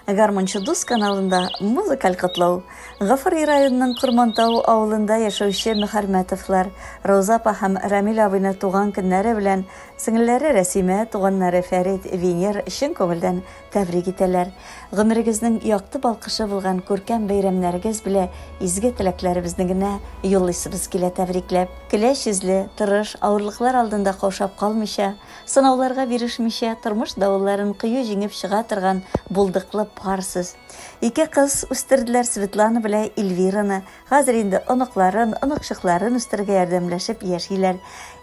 Гармончы дус каналында музыкаль котлау. Гафури районының Курмантау авылында яшәүче Мөхәрмәтовлар Роза апа һәм Рамил абыйны туган көннәре белән сеңелләре Рәсимә, туганнары Фәрит, Венер чын күңелдән тәбрик итәләр. Гомерегезнең якты балкышы булган күркәм бәйрәмнәрегез белән изге теләкләребезне генә юллыйсыбыз килә тәбрикләп. Көләч йөзле, тырыш, авырлыклар алдында каушап калмыйча, сынауларга бирешмичә, тормыш давылларын кыю җиңеп чыга торган булдыклы парсыз. Ике кыз үстерделәр Светлана белән Эльвираны. Хәзер инде оныкларын, оныкчыкларын үстергә ярдәмләшеп яшиләр.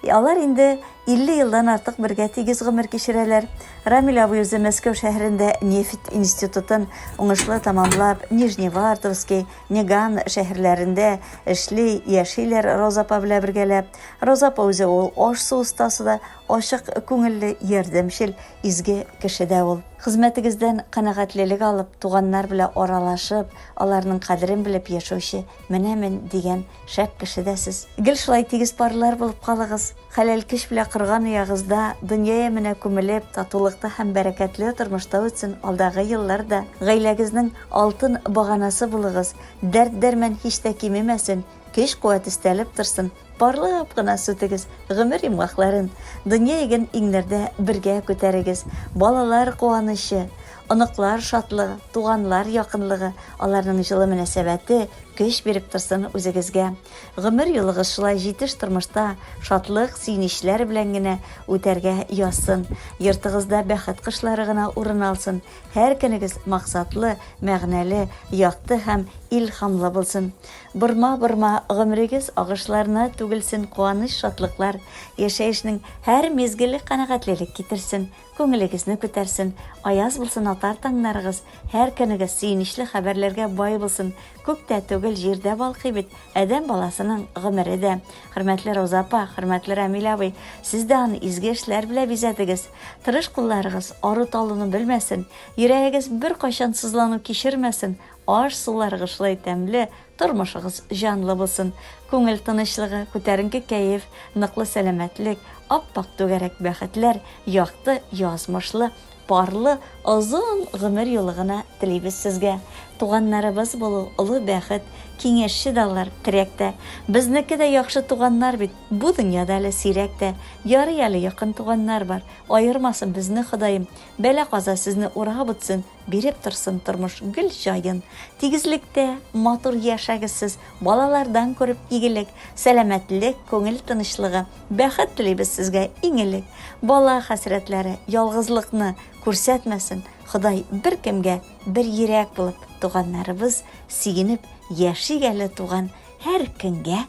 Алар инде 50 елдан артык бергә тигез гомер кичерәләр. Рамил абый үзе Мәскәү шәһәрендә нефть институтын уңышлы тамамлап, Нижневартовский, Неган шәһәрләрендә эшли, яшиләр Роза апа белән бергәләп. Роза апа үзе ул аш-су устасы да, ашык күңелле, ярдәмчел, изге кеше дә ул. Хезмәтегездән канәгатьлелек алып, туганнар белән аралашып, аларның кадерен белеп яшәүче менә мен дигән шәп кеше дә сез. Гел шулай тигез парлар булып калыгыз. Хәләл кеш белән кырган ягызда дөнья менә күмелеп, татулыкта һәм бәрәкәтле тормышта үтсен алдагы елларда. Гаиләгезнең алтын баганасы булыгыз. Дәрт-дәрман һич тә кимемәсен, көч-куәт истәлеп торсын. Парлап кына сүтегез, гомер имгакларын, дөнья еген иңнәрдә бергә күтәрегез. Балалар куанышы, оныклар шатлыгы, туганлар якынлыгы, аларның җылы мөнәсәбәте көч биреп торсын үзегезгә. Гомер юлыгыз шулай җитеш тормышта шатлык, сөйнечләр белән генә үтәргә язсын. Йортыгызда бәхет кышлары гына урын алсын. Һәр көнегез максатлы, мәгънәле, якты һәм илһамлы булсын. Бырма гомерегез агышларына түгелсен, куаныч, шатлыклар, яшәешнең һәр мезгеле канәгатьлелек китерсен, күңелегезне күтәрсен, аяз булсын атар таңнарыгыз, һәр көнегез сөйнечле хәбәрләргә бай булсын. Күктә түгел җирдә балкый бит адәм баласының гомере дә. Хөрмәтле Роза апа, хөрмәтле Рамил абый, сез дә аны изге эшләр белән бизәдегез. Тырыш кулларыгыз ару-талуны белмәсен, йөрәгегез бер кайчан сызлану кичермәсен. Аш-суларыгыз шулай тәмле, тормышыгыз җанлы булсын. Күңел тынычлыгы, күтәренке кәеф, ныклы сәламәтлек, ап-пак түгәрәк бәхетләр, якты, язмышлы, парлы, озын гомер юлыгына телибез сезгә. Туганнарыбыз булу олы бәхет, киңәшче далар терәктә. Безнеке дә яхшы туганнар бит. Бу дөньяда әле сирәк тә. Ярый әле якын туганнар бар. Аермасын безне Ходаем. Бәла-каза сезне урап үтсен, биреп торсын тормыш гөл җайын. Тигезлектә матур яшәгез сез. Балалардан күреп игелек, сәламәтлек, күңел тынычлыгы, бәхет телибез сезгә иңелек. Бала хәсрәтләре, ялгызлыкны күрсәтмәсен. Ходай бер кемгә бер йөрәк булып, туганнарыбыз сигенеп яшигәле туган һәр көнгә.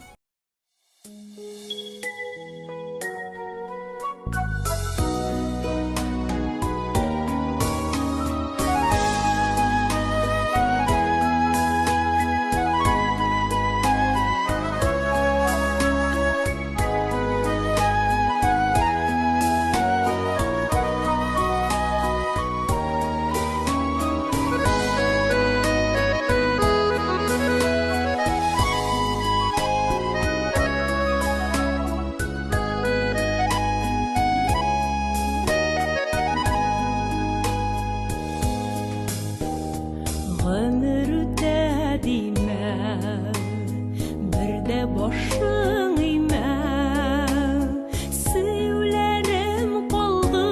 Гомер үтә димә, бер дә башың имә, сөюләрем калды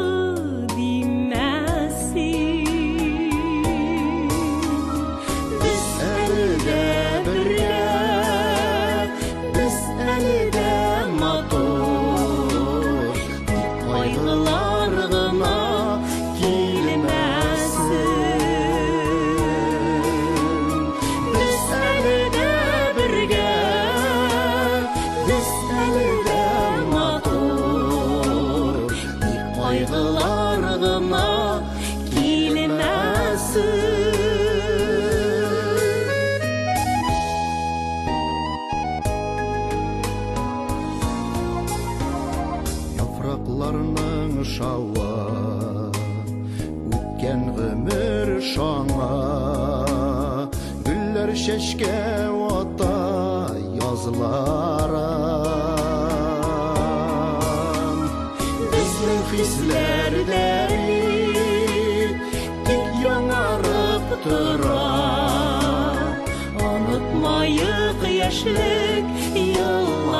димәсин. Без әле дә бергә, без әле дә матур, кайгылар гына килмәсен. Яфракларның шавы, үткән гомер шаңа, гөлләр чәчкә ата язларым. Безнең хисләр дә тик яңарып тора. Онытмайык яшьлек елларын.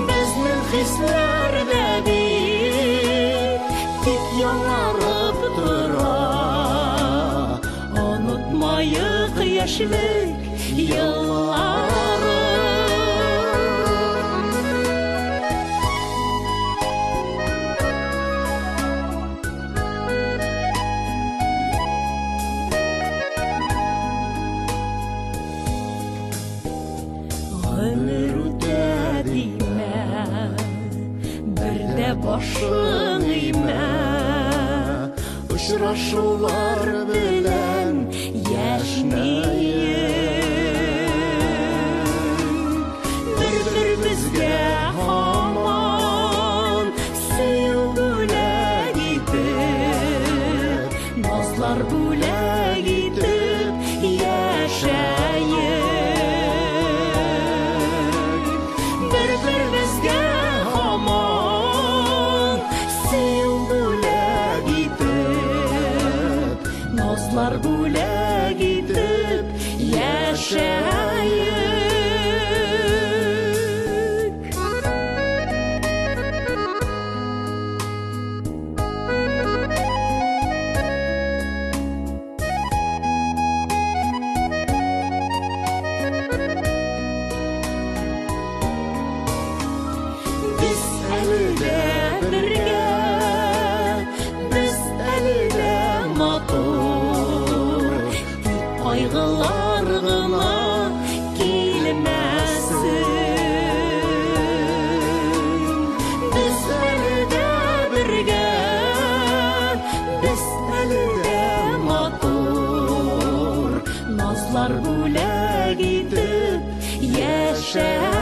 Безнең хисләр дә бит тик яңарып тора. Онытмайык яшьлек елларын. Гомер үтә димә, бер дә башың имә. Очрашулар белән яшнәйем. Бер безгә һаман сөю бүләк итеп, назлар бүләк итеп яшәйем. Бер безгә һаман сөю бүләк итеп, назлар бүләк итеп яшәйем. Biz әле дә бергә, без әле дә матур. Тик кайгылар гына килмәсен. Без әле дә бергә, без әле дә матур. Назлар бүләк итеп яшәйем.